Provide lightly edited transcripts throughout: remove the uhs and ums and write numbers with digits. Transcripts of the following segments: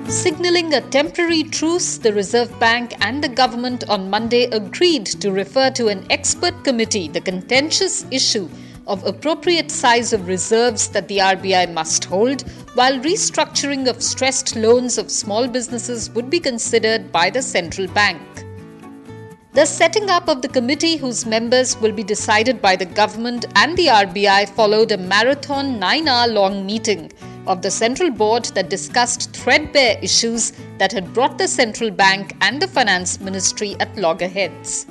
Signaling a temporary truce, the Reserve Bank and the government on Monday agreed to refer to an expert committee the contentious issue of appropriate size of reserves that the RBI must hold, while restructuring of stressed loans of small businesses would be considered by the central bank. The setting up of the committee, whose members will be decided by the government and the RBI, followed a marathon 9-hour-long meeting of the Central Board that discussed threadbare issues that had brought the central bank and the Finance Ministry at loggerheads.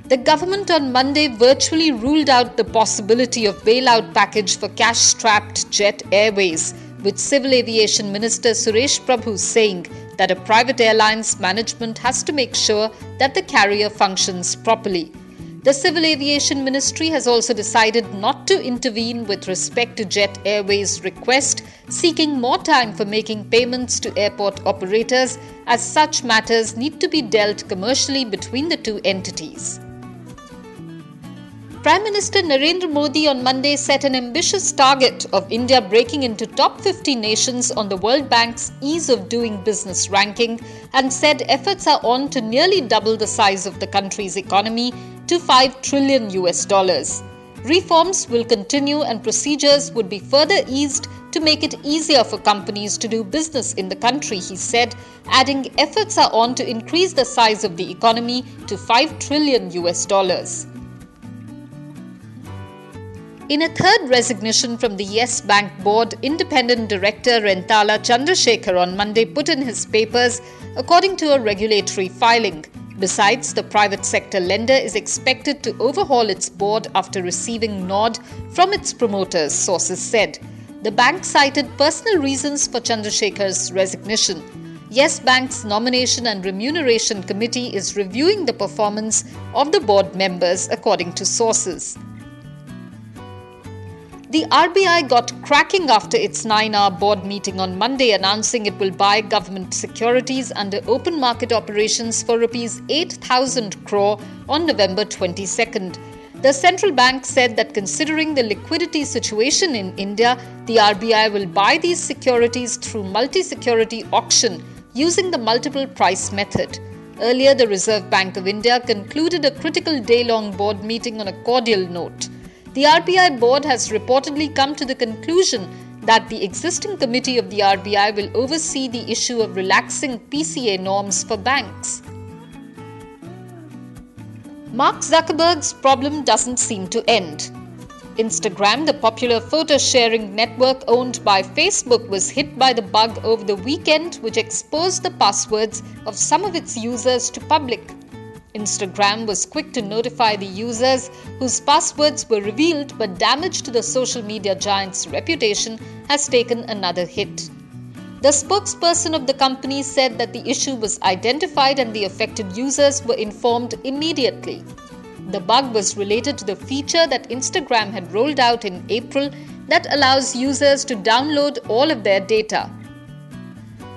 The government on Monday virtually ruled out the possibility of bailout package for cash-strapped Jet Airways, with Civil Aviation Minister Suresh Prabhu saying that a private airline's management has to make sure that the carrier functions properly. The Civil Aviation Ministry has also decided not to intervene with respect to Jet Airways' request seeking more time for making payments to airport operators, as such matters need to be dealt commercially between the two entities. Prime Minister Narendra Modi on Monday set an ambitious target of India breaking into top 50 nations on the World Bank's Ease of Doing Business ranking and said efforts are on to nearly double the size of the country's economy to $5 trillion. Reforms will continue and procedures would be further eased to make it easier for companies to do business in the country, he said, adding efforts are on to increase the size of the economy to $5 trillion. In a third resignation from the Yes Bank board, independent director R Chandrashekhar on Monday put in his papers, according to a regulatory filing. Besides, the private sector lender is expected to overhaul its board after receiving nod from its promoters, sources said. The bank cited personal reasons for Chandrasekhar's resignation. Yes Bank's Nomination and Remuneration Committee is reviewing the performance of the board members, according to sources. The RBI got cracking after its 9-hour board meeting on Monday, announcing it will buy government securities under open market operations for Rs 8,000 crore on November 22nd. The central bank said that considering the liquidity situation in India, the RBI will buy these securities through multi-security auction using the multiple price method. Earlier, the Reserve Bank of India concluded a critical day-long board meeting on a cordial note. The RBI board has reportedly come to the conclusion that the existing committee of the RBI will oversee the issue of relaxing PCA norms for banks. Mark Zuckerberg's problem doesn't seem to end. Instagram, the popular photo-sharing network owned by Facebook, was hit by the bug over the weekend, which exposed the passwords of some of its users to public. Instagram was quick to notify the users whose passwords were revealed, but damage to the social media giant's reputation has taken another hit. The spokesperson of the company said that the issue was identified and the affected users were informed immediately. The bug was related to the feature that Instagram had rolled out in April that allows users to download all of their data.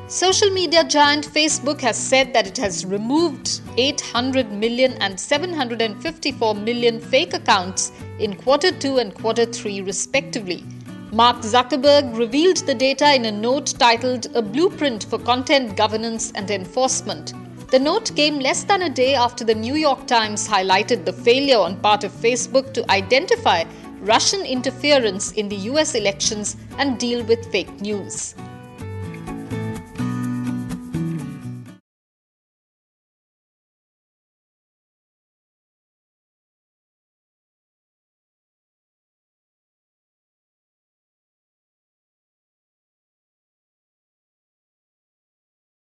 Social media giant Facebook has said that it has removed 800 million and 754 million fake accounts in Q2 and Q3 respectively. Mark Zuckerberg revealed the data in a note titled "A Blueprint for Content Governance and Enforcement." The note came less than a day after the New York Times highlighted the failure on part of Facebook to identify Russian interference in the US elections and deal with fake news.